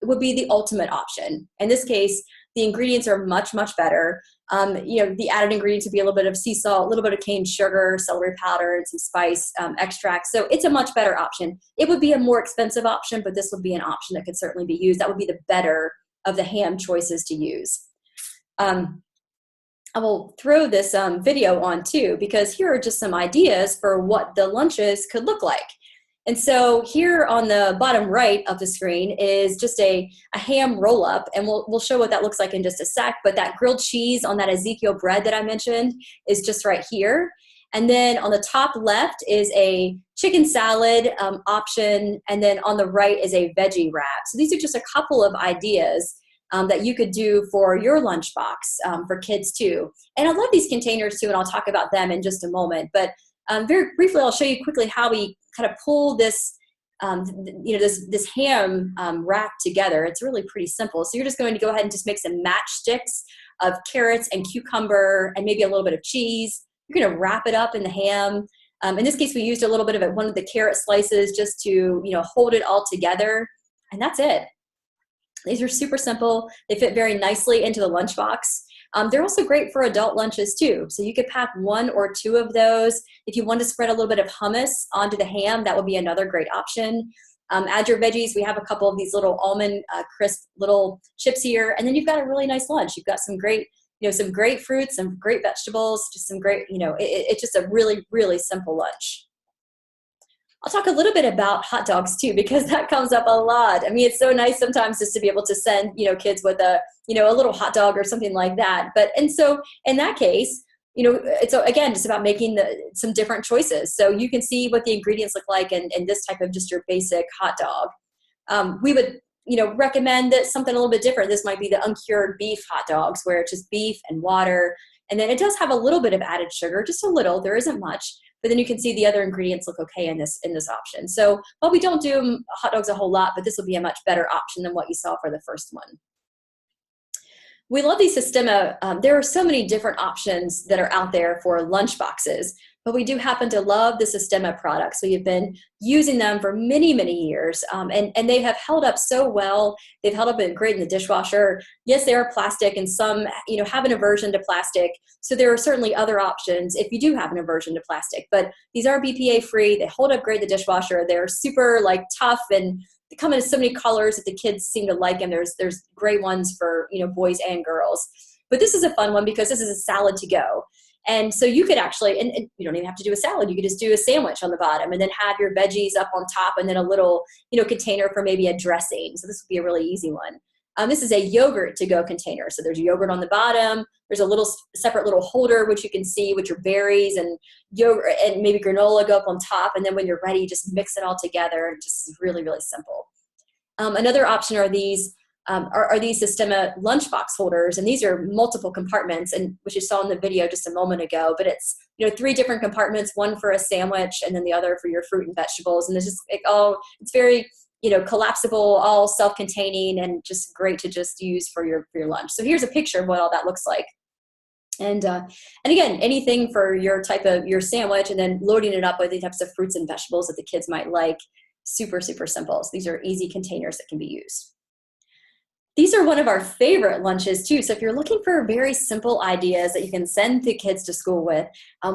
would be the ultimate option. In this case, the ingredients are much, much better. The added ingredients would be a little bit of sea salt, a little bit of cane sugar, celery powder, and some spice extract. So it's a much better option. It would be a more expensive option, but this would be an option that could certainly be used. That would be the better of the ham choices to use. I will throw this video on too, because here are just some ideas for what the lunches could look like. And so here on the bottom right of the screen is just a ham roll up, and we'll show what that looks like in just a sec, but that grilled cheese on that Ezekiel bread that I mentioned is just right here. And then on the top left is a chicken salad option, and then on the right is a veggie wrap. So these are just a couple of ideas that you could do for your lunchbox for kids too. And I love these containers too, and I'll talk about them in just a moment. But very briefly, I'll show you quickly how we kind of pull this, this ham wrap together. It's really pretty simple. So you're just going to go ahead and just make some matchsticks of carrots and cucumber and maybe a little bit of cheese. You're going to wrap it up in the ham. In this case, we used a little bit of one of the carrot slices just to hold it all together, and that's it. These are super simple. They fit very nicely into the lunchbox. They're also great for adult lunches too. So you could pack 1 or 2 of those. If you want to spread a little bit of hummus onto the ham, that would be another great option. Add your veggies. We have a couple of these little almond crisp little chips here, and then you've got a really nice lunch. You've got some great, some great fruits, some great vegetables, just some great, it's just a really, really simple lunch. I'll talk a little bit about hot dogs too, because that comes up a lot. I mean, it's so nice sometimes just to be able to send, kids with a little hot dog or something like that. And so in that case, it's again, just about making some different choices. So you can see what the ingredients look like in this type of just your basic hot dog. We would, recommend that something a little bit different. This might be the uncured beef hot dogs, where it's just beef and water. And then it does have a little bit of added sugar, just a little, there isn't much. But then you can see the other ingredients look okay in this option. So while we don't do hot dogs a whole lot, but this will be a much better option than what you saw for the first one. We love these Sistema. There are so many different options that are out there for lunch boxes, but we do happen to love the Sistema products. We've been using them for many, many years, and they have held up so well. They've held up great in the dishwasher. Yes, they are plastic, and some, have an aversion to plastic. So there are certainly other options if you do have an aversion to plastic. But these are BPA free. They hold up great in the dishwasher. They're super tough, and they come in so many colors that the kids seem to like them. There's great ones for boys and girls. But this is a fun one because this is a salad to go. And so you could actually, and you don't even have to do a salad. You could just do a sandwich on the bottom and then have your veggies up on top, and then a little, container for maybe a dressing. So this would be a really easy one. This is a yogurt to go container. So there's yogurt on the bottom. There's a little separate little holder, which you can see with your berries and yogurt and maybe granola go up on top. And then when you're ready, just mix it all together. Just really, really simple. Another option are these Sistema lunchbox holders, and these are multiple compartments, and which you saw in the video just a moment ago. But it's 3 different compartments, one for a sandwich, and then the other for your fruit and vegetables. And it's very collapsible, all self-containing, and just great to just use for your lunch. So here's a picture of what all that looks like. And again, anything for your sandwich, and then loading it up with the types of fruits and vegetables that the kids might like. Super, super simple. So these are easy containers that can be used. These are one of our favorite lunches too. So if you're looking for very simple ideas that you can send the kids to school with,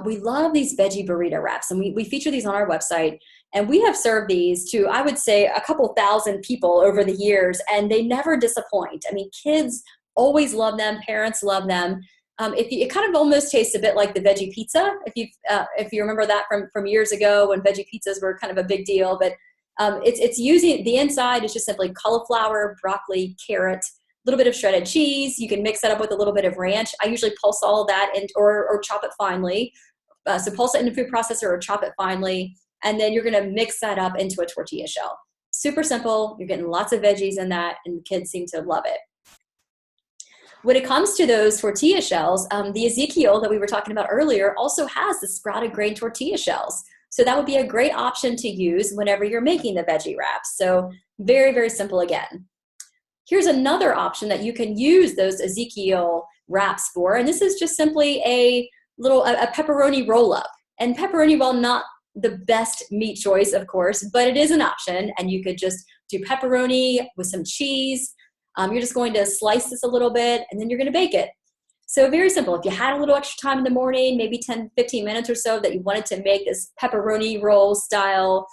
we love these veggie burrito wraps, and we feature these on our website. And we have served these to, I would say, a couple thousand people over the years, and they never disappoint. I mean, kids always love them. Parents love them. It kind of almost tastes a bit like the veggie pizza, if you remember that from years ago when veggie pizzas were kind of a big deal. But it's using, the inside is just simply cauliflower, broccoli, carrot, a little bit of shredded cheese. You can mix that up with a little bit of ranch. I usually pulse all of that or chop it finely. So pulse it in a food processor or chop it finely. And then you're going to mix that up into a tortilla shell. Super simple. You're getting lots of veggies in that, and kids seem to love it. When it comes to those tortilla shells, the Ezekiel that we were talking about earlier also has the sprouted grain tortilla shells. So that would be a great option to use whenever you're making the veggie wraps. So very, very simple again. Here's another option that you can use those Ezekiel wraps for, and this is just simply a pepperoni roll-up. And pepperoni, while not the best meat choice, of course, but it is an option. And you could just do pepperoni with some cheese. You're just going to slice this a little bit, and then you're going to bake it. So very simple. If you had a little extra time in the morning, maybe 10, 15 minutes or so, that you wanted to make this pepperoni roll style,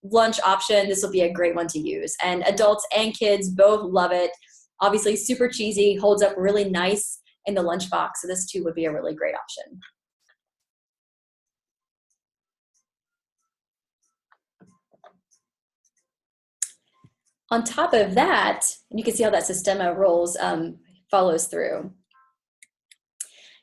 lunch option, this will be a great one to use. And adults and kids both love it. Obviously super cheesy, holds up really nice in the lunchbox. So this too would be a really great option. On top of that, and you can see how that Sistema rolls follows through.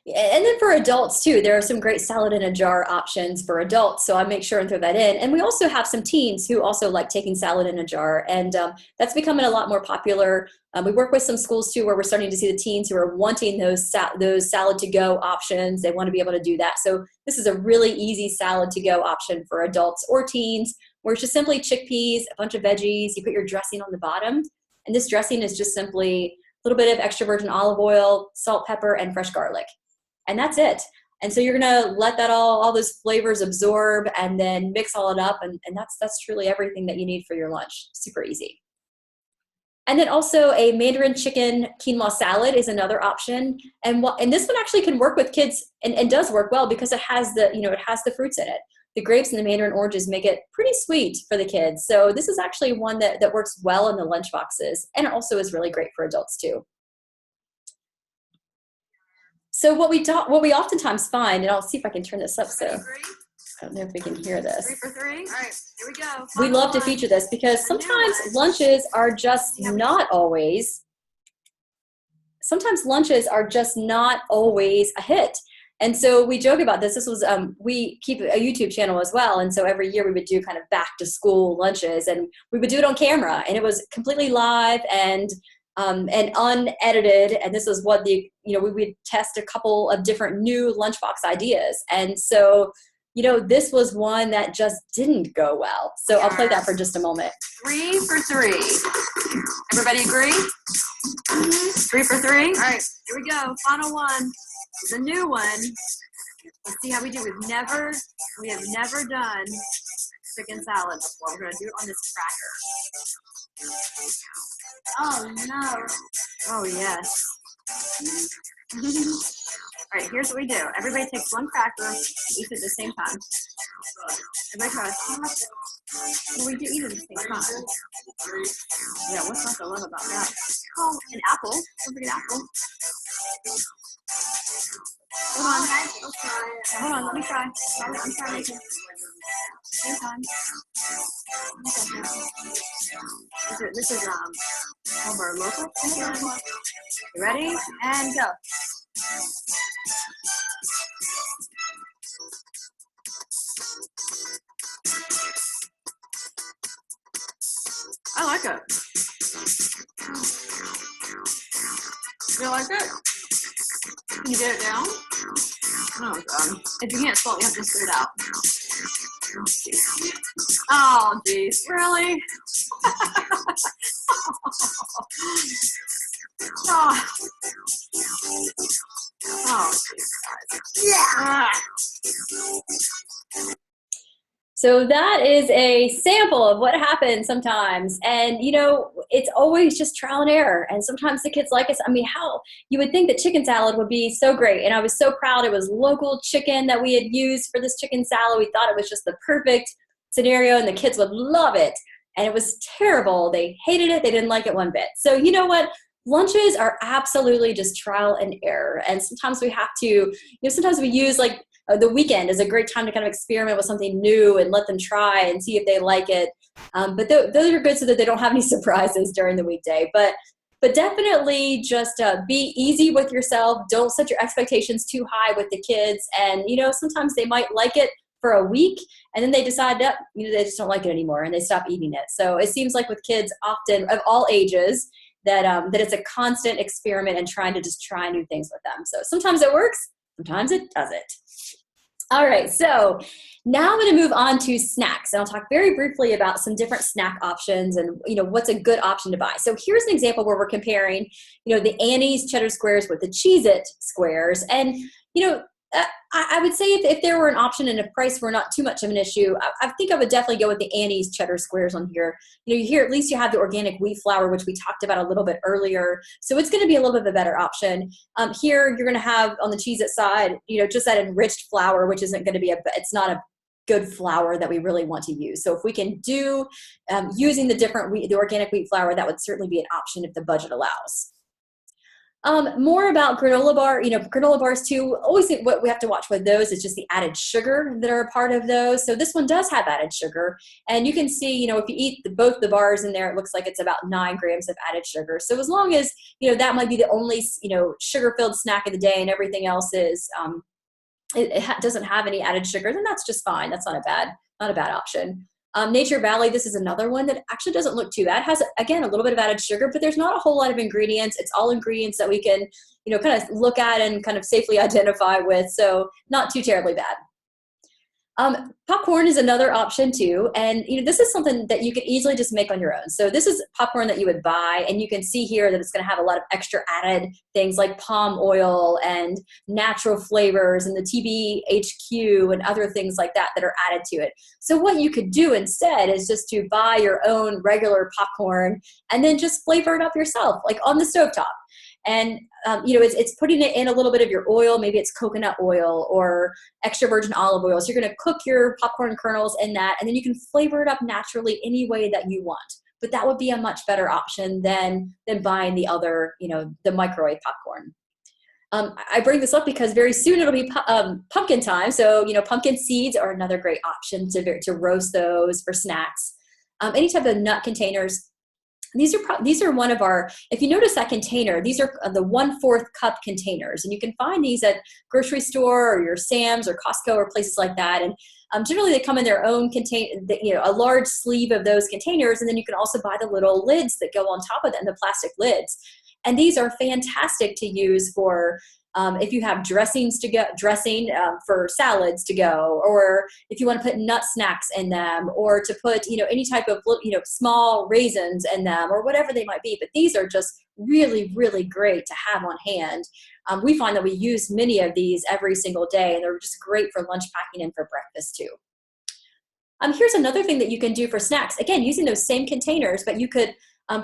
And then for adults too, there are some great salad in a jar options for adults. So I make sure and throw that in. And we also have some teens who also like taking salad in a jar. And that's becoming a lot more popular. We work with some schools too, where we're starting to see the teens who are wanting those salad to go options. They want to be able to do that. So this is a really easy salad to go option for adults or teens, where it's just simply chickpeas, a bunch of veggies. You put your dressing on the bottom. And this dressing is just simply a little bit of extra virgin olive oil, salt, pepper, and fresh garlic. And that's it. And so you're gonna let that all those flavors absorb and then mix all it up. And that's truly everything that you need for your lunch. Super easy. And then also a Mandarin chicken quinoa salad is another option. And this one actually can work with kids and does work well because it has the fruits in it. The grapes and the mandarin oranges make it pretty sweet for the kids. So this is actually one that works well in the lunch boxes, and it also is really great for adults too. So what we oftentimes find, and I'll see if I can turn this up so I don't know if we can hear this. 3 for 3. All right, here we go. We love to feature this because sometimes lunches are just not always a hit. And so we joke about this. This was, we keep a YouTube channel as well. And so every year we would do kind of back to school lunches, and we would do it on camera, and it was completely live and unedited. And this is what we would test a couple of different new lunchbox ideas. And so, this was one that just didn't go well. So I'll play that for just a moment. 3 for 3. Everybody agree? 3 for 3. All right, here we go. Final one. The new one. Let's see how we do. We have never done chicken salad before. We're going to do it on this cracker. Oh, no. Oh, yes. All right, here's what we do. Everybody takes one cracker, eat it at the same time. Everybody tries. Well, we do eat it at the same time. Yeah, what's not to love about that? Oh, an apple. Don't forget apple. Hold on, let me try. I'm trying to make it. Same time. This is one of our local. You ready? And go. I like it. You like it? Can you get it down? Oh, God. If you can't spell it, you have to spit it out. Oh, geez. Really? Oh. Oh, yeah. So that is a sample of what happens sometimes. And, it's always just trial and error. And sometimes the kids like us. I mean, how you would think that chicken salad would be so great. And I was so proud it was local chicken that we had used for this chicken salad. We thought it was just the perfect scenario and the kids would love it. And it was terrible. They hated it. They didn't like it one bit. So you know what? Lunches are absolutely just trial and error. And sometimes we have to, sometimes we use the weekend is a great time to kind of experiment with something new and let them try and see if they like it. But those are good so that they don't have any surprises during the weekday. But definitely just be easy with yourself. Don't set your expectations too high with the kids. And, sometimes they might like it for a week and then they decide that, they just don't like it anymore and they stop eating it. So it seems like with kids often of all ages that it's a constant experiment and trying new things with them. So sometimes it works, sometimes it doesn't. All right, so now I'm going to move on to snacks, and I'll talk very briefly about some different snack options and what's a good option to buy. So here's an example where we're comparing the Annie's cheddar squares with the Cheez-It squares, and I would say if there were an option and if price were not too much of an issue, I think I would definitely go with the Annie's cheddar squares on here. You know, here at least you have the organic wheat flour, which we talked about a little bit earlier. So it's going to be a little bit of a better option. Here you're going to have on the Cheez-It side, you know, just that enriched flour, which isn't going to be it's not a good flour that we really want to use. So if we can do using the organic wheat flour, that would certainly be an option if the budget allows. More about granola bar, you know, granola bars too. Always what we have to watch with those is just the added sugar that are a part of those. So this one does have added sugar, and you can see, you know, if you eat both the bars in there, it looks like it's about 9 grams of added sugar. So as long as, you know, that might be the only, you know, sugar-filled snack of the day, and everything else is doesn't have any added sugar, then that's just fine. That's not a bad option. Nature Valley, this is another one that actually doesn't look too bad. It has, again, a little bit of added sugar, but there's not a whole lot of ingredients. It's all ingredients that we can, you know, kind of look at and kind of safely identify with. So not too terribly bad. Popcorn is another option too. And, you know, this is something that you can easily just make on your own. So this is popcorn that you would buy, and you can see here that it's going to have a lot of extra added things like palm oil and natural flavors and the TBHQ and other things like that that are added to it. So what you could do instead is just to buy your own regular popcorn and then just flavor it up yourself, like on the stovetop. And, you know, it's putting it in a little bit of your oil. Maybe it's coconut oil or extra virgin olive oil. So you're going to cook your popcorn kernels in that, and then you can flavor it up naturally any way that you want. But that would be a much better option than buying the other, you know, the microwave popcorn. I bring this up because very soon it'll be pumpkin time. So, you know, pumpkin seeds are another great option to roast those for snacks. Any type of nut containers. These are one of our, if you notice that container, these are the 1/4 cup containers, and you can find these at grocery store or your Sam's or Costco or places like that. And generally they come in their own you know, a large sleeve of those containers, and then you can also buy the little lids that go on top of them, the plastic lids. And these are fantastic to use for if you have dressing for salads to go, or if you want to put nut snacks in them, or to put, you know, any type of, you know, small raisins in them, or whatever they might be. But these are just really, really great to have on hand. We find that we use many of these every single day, and they're just great for lunch packing and for breakfast too. Here's another thing that you can do for snacks. Again, using those same containers, but you could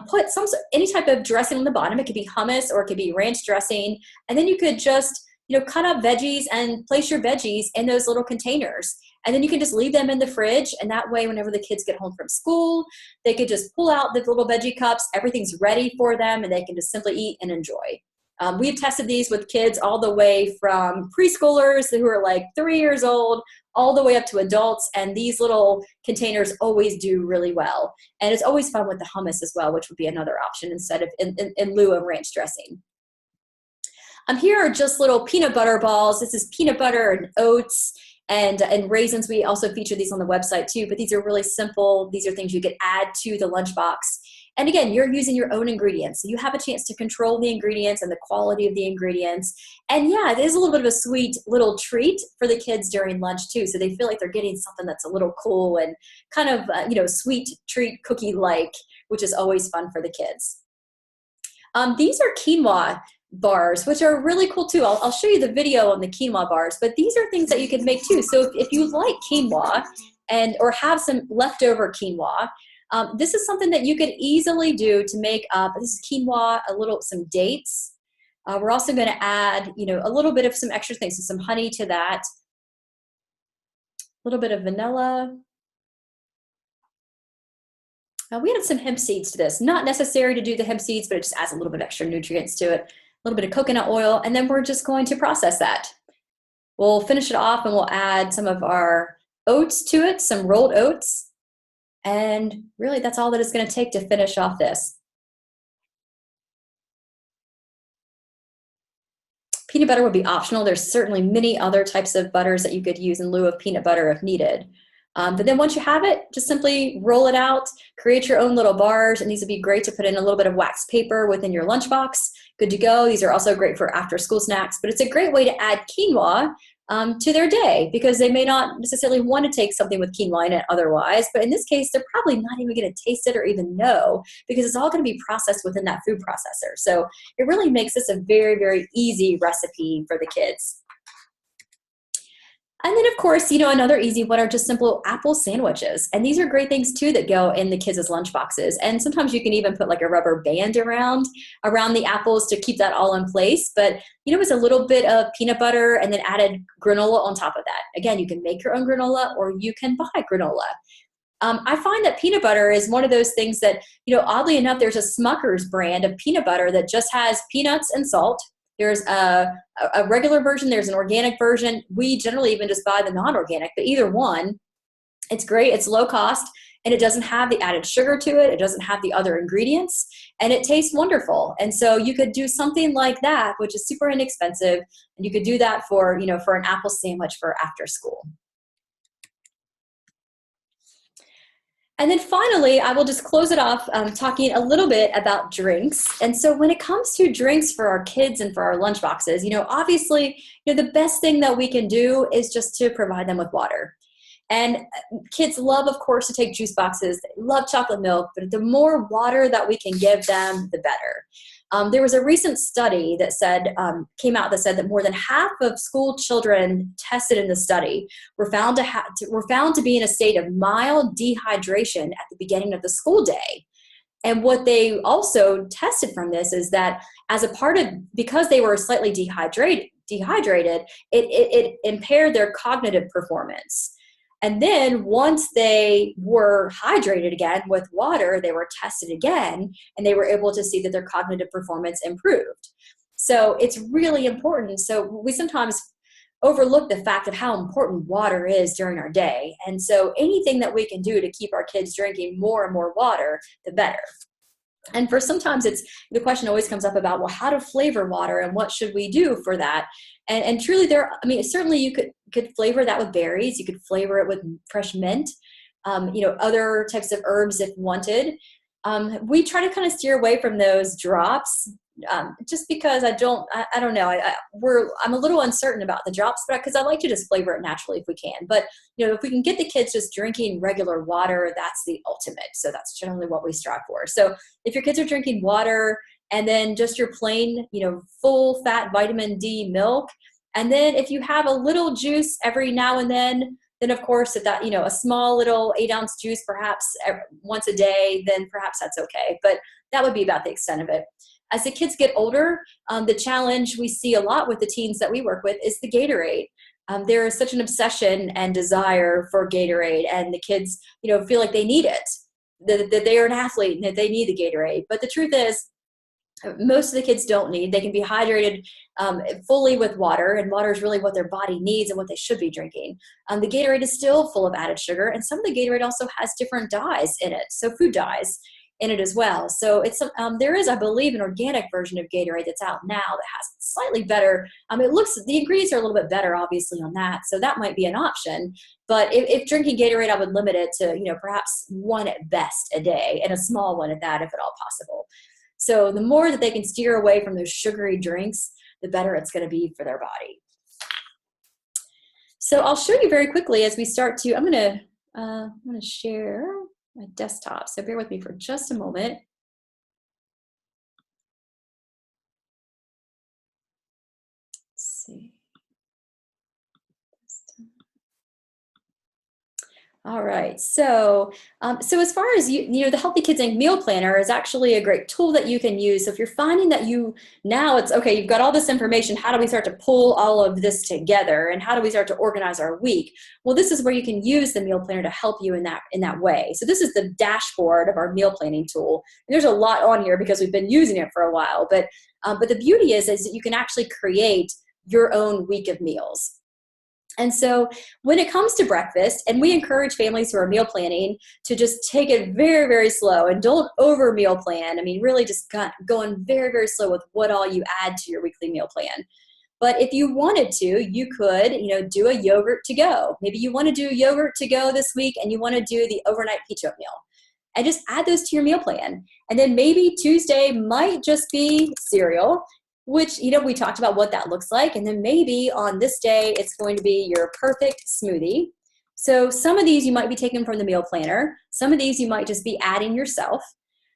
put any type of dressing on the bottom. It could be hummus or it could be ranch dressing. And then you could just, you know, cut up veggies and place your veggies in those little containers. And then you can just leave them in the fridge. And that way, whenever the kids get home from school, they could just pull out the little veggie cups. Everything's ready for them, and they can just simply eat and enjoy. We've tested these with kids all the way from preschoolers who are like 3 years old all the way up to adults, and these little containers always do really well. And it's always fun with the hummus as well, which would be another option instead of in lieu of ranch dressing. Here are just little peanut butter balls. This is peanut butter and oats and raisins. We also feature these on the website too, but these are really simple. These are things you could add to the lunchbox. And again, you're using your own ingredients. So you have a chance to control the ingredients and the quality of the ingredients. And yeah, it is a little bit of a sweet little treat for the kids during lunch too. So they feel like they're getting something that's a little cool and kind of, you know, sweet treat cookie-like, which is always fun for the kids. These are quinoa bars, which are really cool too. I'll show you the video on the quinoa bars, but these are things that you can make too. So if you like quinoa or have some leftover quinoa, this is something that you could easily do to make up. This is quinoa, some dates. We're also going to add, you know, a little bit of some extra things, so some honey to that, a little bit of vanilla. We added some hemp seeds to this. Not necessary to do the hemp seeds, but it just adds a little bit of extra nutrients to it. A little bit of coconut oil, and then we're just going to process that. We'll finish it off, and we'll add some of our oats to it, some rolled oats. And really, that's all that it's going to take to finish off this. Peanut butter would be optional. There's certainly many other types of butters that you could use in lieu of peanut butter if needed. But then once you have it, just simply roll it out, create your own little bars, and these would be great to put in a little bit of wax paper within your lunchbox. Good to go. These are also great for after school snacks, but it's a great way to add quinoa to their day, because they may not necessarily want to take something with quinoa in it otherwise, but in this case, they're probably not even going to taste it or even know, because it's all going to be processed within that food processor. So it really makes this a very, very easy recipe for the kids. And then, of course, another easy one are just simple apple sandwiches. And these are great things too that go in the kids' lunch boxes. And sometimes you can even put like a rubber band around the apples to keep that all in place. But it's a little bit of peanut butter and then added granola on top of that. Again, you can make your own granola or you can buy granola. I find that peanut butter is one of those things that, oddly enough, there's a Smucker's brand of peanut butter that just has peanuts and salt. There's a regular version, there's an organic version. We generally even just buy the non-organic, but either one, it's great, it's low cost, and it doesn't have the added sugar to it. It doesn't have the other ingredients, and it tastes wonderful. And so you could do something like that, which is super inexpensive, and you could do that for an apple sandwich for after school. And then finally, I will just close it off talking a little bit about drinks. And so when it comes to drinks for our kids and for our lunch boxes, obviously, the best thing that we can do is just to provide them with water. And kids love, of course, to take juice boxes. They love chocolate milk, but the more water that we can give them, the better. There was a recent study that came out that said that more than half of school children tested in the study were found to be in a state of mild dehydration at the beginning of the school day. And what they also tested from this is that because they were slightly dehydrated, it impaired their cognitive performance. And then once they were hydrated again with water, they were tested again, and they were able to see that their cognitive performance improved. So it's really important. So we sometimes overlook the fact of how important water is during our day. And so anything that we can do to keep our kids drinking more and more water, the better. And for sometimes the question always comes up about, well, how to flavor water and what should we do for that? And truly certainly you could flavor that with berries. You could flavor it with fresh mint, other types of herbs if wanted. We try to kind of steer away from those drops just because I don't know. I'm a little uncertain about the drops, but because I like to just flavor it naturally if we can. But, if we can get the kids just drinking regular water, that's the ultimate. So that's generally what we strive for. So if your kids are drinking water, and then just your plain, full fat vitamin D milk. And then if you have a little juice every now and then of course, if that, a small little 8-ounce juice, perhaps once a day, then perhaps that's okay. But that would be about the extent of it. As the kids get older, the challenge we see a lot with the teens that we work with is the Gatorade. There is such an obsession and desire for Gatorade, and the kids, feel like they need it, that they are an athlete and that they need the Gatorade. But the truth is, most of the kids don't need. They can be hydrated fully with water, and water is really what their body needs and what they should be drinking. The Gatorade is still full of added sugar, and some of the Gatorade also has different dyes in it, so food dyes in it as well. So there is, I believe, an organic version of Gatorade that's out now that has slightly better. The ingredients are a little bit better, obviously, on that, so that might be an option. But if drinking Gatorade, I would limit it to perhaps one at best a day, and a small one at that, if at all possible. So the more that they can steer away from those sugary drinks, the better it's going to be for their body. So I'll show you very quickly as we start to, I'm going to share my desktop. So bear with me for just a moment. Let's see. All right, so as far as the Healthy Kids Inc. Meal Planner is actually a great tool that you can use. So if you're finding that it's okay, you've got all this information, how do we start to pull all of this together, and how do we start to organize our week? Well, this is where you can use the meal planner to help you in that way. So this is the dashboard of our meal planning tool. And there's a lot on here because we've been using it for a while, but the beauty is that you can actually create your own week of meals. And so when it comes to breakfast, and we encourage families who are meal planning to just take it very, very slow and don't over meal plan. Really just going very, very slow with what all you add to your weekly meal plan. But if you wanted to, you could, do a yogurt to go. Maybe you want to do yogurt to go this week and you want to do the overnight peach oatmeal. And just add those to your meal plan. And then maybe Tuesday might just be cereal, which, we talked about what that looks like. And then maybe on this day, it's going to be your perfect smoothie. So some of these you might be taking from the meal planner. Some of these you might just be adding yourself.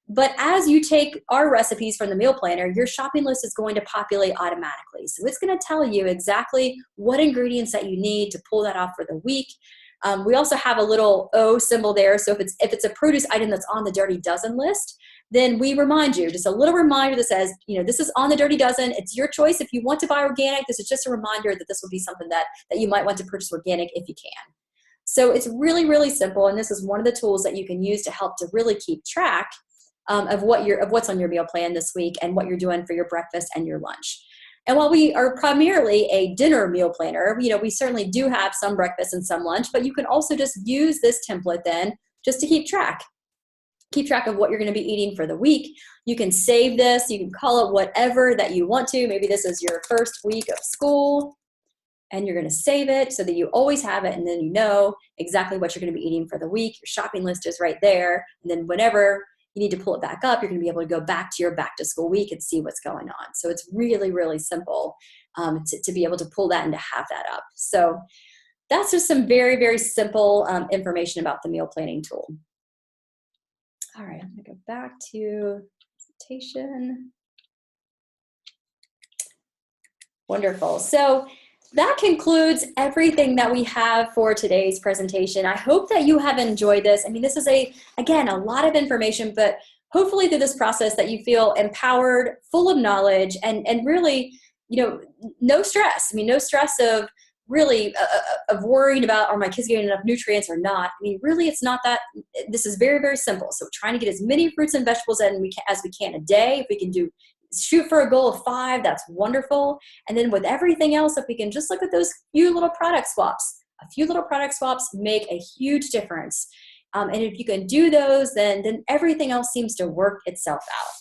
But as you take our recipes from the meal planner, your shopping list is going to populate automatically. So it's going to tell you exactly what ingredients that you need to pull that off for the week. We also have a little O symbol there. So if it's a produce item that's on the Dirty Dozen list, then we remind you, just a little reminder that says, this is on the Dirty Dozen. It's your choice if you want to buy organic. This is just a reminder that this will be something that you might want to purchase organic if you can. So it's really, really simple. And this is one of the tools that you can use to help to really keep track of what's on your meal plan this week and what you're doing for your breakfast and your lunch. And while we are primarily a dinner meal planner, we certainly do have some breakfast and some lunch, but you can also just use this template then just to keep track of what you're going to be eating for the week. You can save this. You can call it whatever that you want to. Maybe this is your first week of school, and you're going to save it so that you always have it, and then you know exactly what you're going to be eating for the week. Your shopping list is right there, and then whenever you need to pull it back up, you're going to be able to go back to your back to school week and see what's going on. So it's really, really simple to be able to pull that and to have that up. So that's just some very, very simple information about the meal planning tool. All right, I'm going to go back to presentation. Wonderful. So that concludes everything that we have for today's presentation. I hope that you have enjoyed this. I mean, this is again, a lot of information, but hopefully through this process that you feel empowered, full of knowledge, and really, no stress. I mean, no stress of really of worrying about, are my kids getting enough nutrients or not? I mean, really, it's not that. This is very, very simple. So trying to get as many fruits and vegetables as we can a day. If we can shoot for a goal of 5, that's wonderful. And then with everything else, if we can just look at those few little product swaps, a few little product swaps make a huge difference. And if you can do those, then everything else seems to work itself out.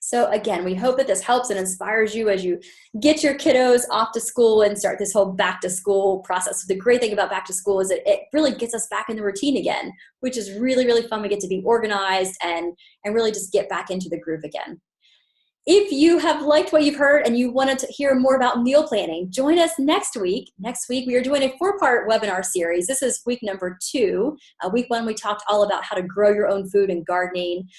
So again, we hope that this helps and inspires you as you get your kiddos off to school and start this whole back to school process. The great thing about back to school is that it really gets us back in the routine again, which is really, really fun. We get to be organized and really just get back into the groove again. If you have liked what you've heard and you wanted to hear more about meal planning, join us next week. Next week, we are doing a 4-part webinar series. This is week number 2. Week 1, we talked all about how to grow your own food and gardening.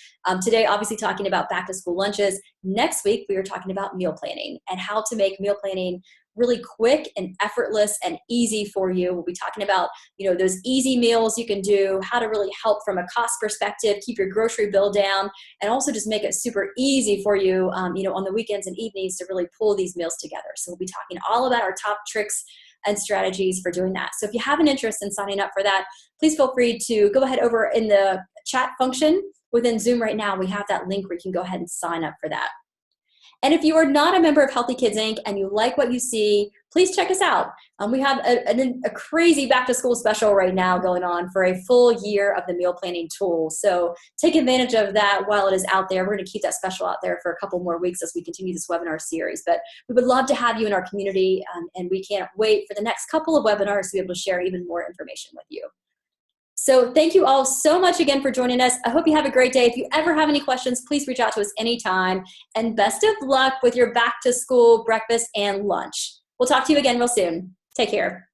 Today, obviously talking about back to school lunches. Next week, we are talking about meal planning and how to make meal planning really quick and effortless and easy for you. We'll be talking about, those easy meals you can do, how to really help from a cost perspective, keep your grocery bill down, and also just make it super easy for you, on the weekends and evenings to really pull these meals together. So we'll be talking all about our top tricks and strategies for doing that. So if you have an interest in signing up for that, please feel free to go ahead over in the chat function within Zoom right now. We have that link where you can go ahead and sign up for that. And if you are not a member of Healthy Kids Inc. and you like what you see, please check us out. We have a crazy back to school special right now going on for a full year of the meal planning tool. So take advantage of that while it is out there. We're going to keep that special out there for a couple more weeks as we continue this webinar series. But we would love to have you in our community, and we can't wait for the next couple of webinars to be able to share even more information with you. So thank you all so much again for joining us. I hope you have a great day. If you ever have any questions, please reach out to us anytime. And best of luck with your back to school breakfast and lunch. We'll talk to you again real soon. Take care.